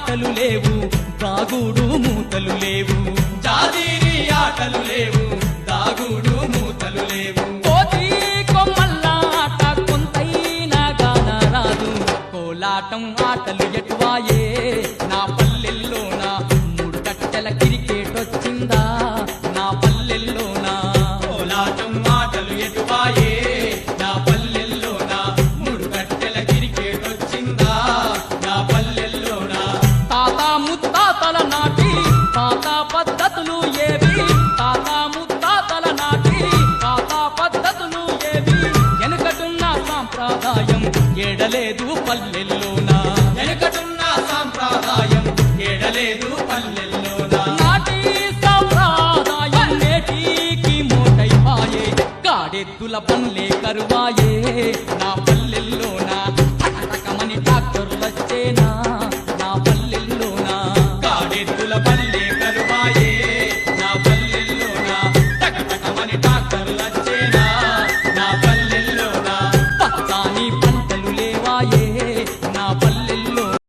ఆటలు లేవు దాగుడు మూతలు లేవు జాజిరి ఆటలు లేవు దాగుడు మూతలు లేవు కోతి కొమ్మల్లాట కొంతైనా గాన రాదు కోలాటం ఆటలు ఎటువాయే నా పల్లెల్లోన మూడు కట్టెల క్రికెట్ వచ్చిందా నా పల్లెల్లోన కోలాటం ఆటలు ఎటువాయే నా పల్లెల్లోన మూడు కట్టెల క్రికెట్ వచ్చిందా నా పల్లెల్లోన తాత ముత్తాతల నాటి పాత పద్ధతులు ఏవి తాత ముత్తాతల నాటి పాత పద్ధతులు ఏవి వెనుకటున్న సాంప్రదాయం ఏడలేదు పల్లెల్లోన వెనుకటున్న సాంప్రదాయం ఏడలేదు పల్లెల్లోన నాటి సాంప్రదాయం నేటికి మోటైపాయే గాడెద్దుల పనులే కరువాయే నా పల్లెల్లోన టకటకమని ట్రాక్టర్ల